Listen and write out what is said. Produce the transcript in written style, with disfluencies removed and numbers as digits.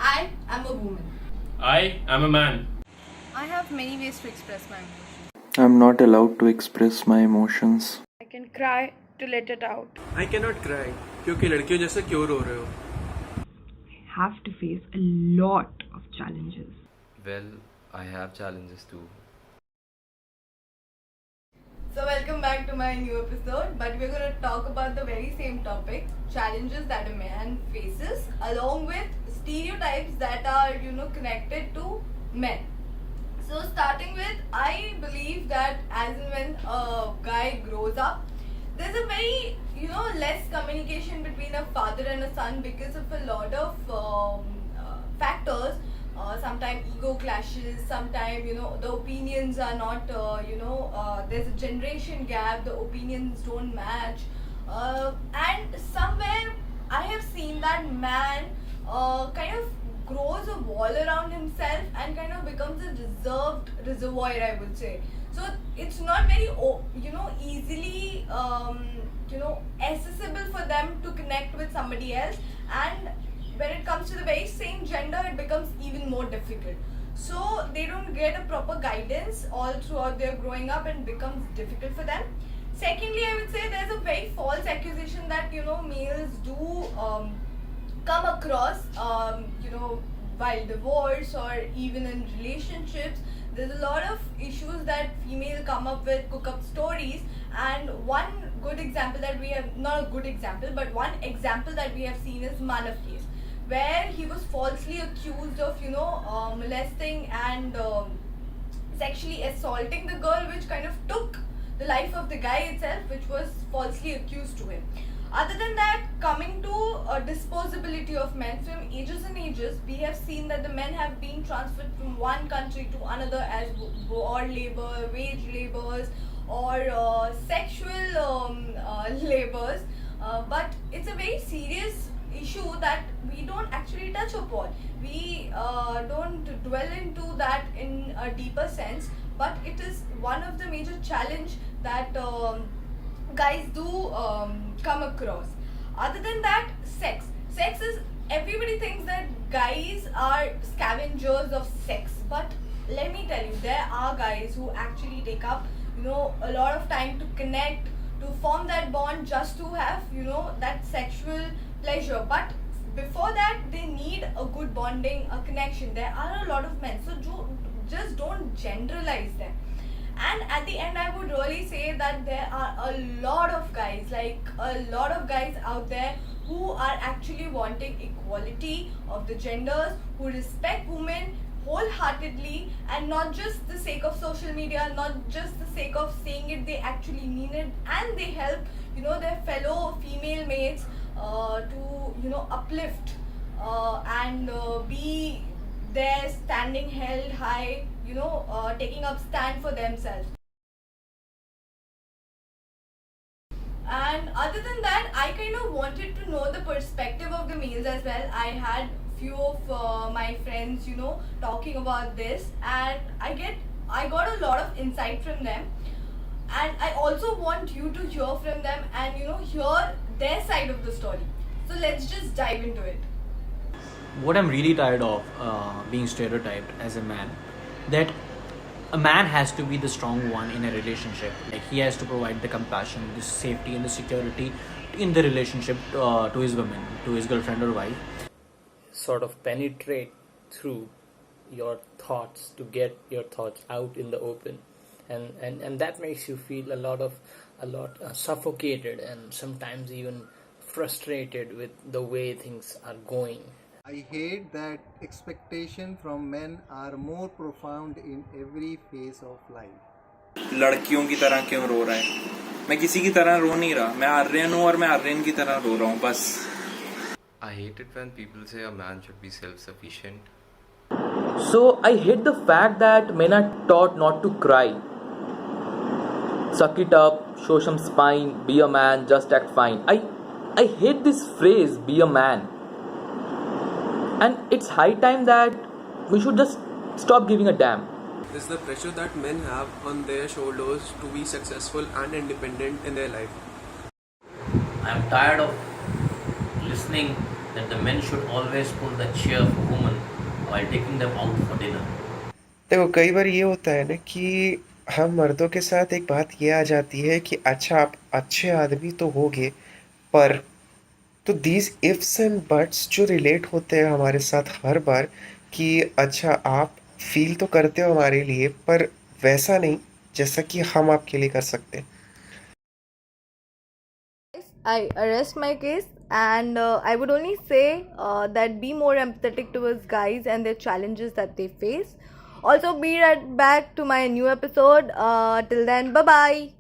I am a woman. I am a man. I have many ways to express my emotions. I'm not allowed to express my emotions. I can cry to let it out. I cannot cry क्योंकि लड़कियों जैसे क्यों रो रहे हो? Have to face a lot of challenges. Well, I have challenges too. So welcome back to my new episode, but we're going to talk about the very same topic, challenges that a man faces, along with stereotypes that are, connected to men. So starting with, I believe that as and when a guy grows up, there's a very, less communication between a father and a son because of a lot of factors. Sometimes ego clashes, sometimes the opinions are not there's a generation gap, the opinions don't match, and somewhere I have seen that man kind of grows a wall around himself and kind of becomes a reserved reservoir, I would say. So it's not very easily accessible for them to connect with somebody else, and when it comes to the very same gender, it becomes even more difficult. So they don't get a proper guidance all throughout their growing up and becomes difficult for them. Secondly, I would say there's a very false accusation that males do come across while divorce or even in relationships. There's a lot of issues that female come up with, cook up stories, and one good example that we have, not a good example, but one example that we have seen is Manav case, where he was falsely accused of molesting and sexually assaulting the girl, which kind of took the life of the guy itself, which was falsely accused to him. Other than that, coming to disposability of men, from ages and ages, we have seen that the men have been transferred from one country to another as war labor, wage laborers, or sexual labors. But it's a very serious issue that we don't actually touch upon. We don't dwell into that in a deeper sense, but it is one of the major challenge that guys do come across. Other than that, sex is, everybody thinks that guys are scavengers of sex, but let me tell you, there are guys who actually take up a lot of time to connect, to form that bond, just to have that sexual pleasure. But before that, they need a good bonding, a connection. There are a lot of men, so just don't generalize them. And at the end, I would really say that there are a lot of guys, like a lot of guys out there who are actually wanting equality of the genders, who respect women wholeheartedly, and not just the sake of social media, not just the sake of saying it, they actually mean it, and they help their fellow female mates to uplift and be there, standing held high, taking up stand for themselves. And other than that, I kind of wanted to know the perspective of the males as well. I had few of my friends talking about this, and I got a lot of insight from them, and I also want you to hear from them and hear their side of the story. So let's just dive into it. What I'm really tired of being stereotyped as a man, that a man has to be the strong one in a relationship. Like, he has to provide the compassion, the safety and the security in the relationship to his woman, to his girlfriend or wife. Sort of penetrate through your thoughts to get your thoughts out in the open, and that makes you feel a lot suffocated and sometimes even frustrated with the way things are going. I hate that expectation from men are more profound in every phase of life. लड़कियों की तरह क्यों रो रहा है? मैं किसी की तरह रो नहीं रहा. मैं आर्यन हूँ और मैं आर्यन की तरह रो रहा हूँ बस. I hate it when people say a man should be self-sufficient. So I hate the fact that men are taught not to cry. Suck it up, show some spine, be a man, just act fine. I hate this phrase, be a man. And it's high time that we should just stop giving a damn. It's the pressure that men have on their shoulders to be successful and independent in their life. I'm tired of listening that the men should always pull the chair for women while taking them out for dinner. देखो कई बार ये होता है ना कि हम मर्दों के साथ एक बात ये आ जाती है कि अच्छा आप अच्छे आदमी तो होगे पर तो दीज इफ्स एंड बट्स जो रिलेट होते हैं हमारे साथ हर बार कि अच्छा आप फील तो करते हो हमारे लिए पर वैसा नहीं जैसा कि हम आपके लिए कर सकते हैं. I arrest my case, and I would only say that be more empathetic towards guys and their challenges that they face. Also, be right back to my new episode. Till then, bye bye.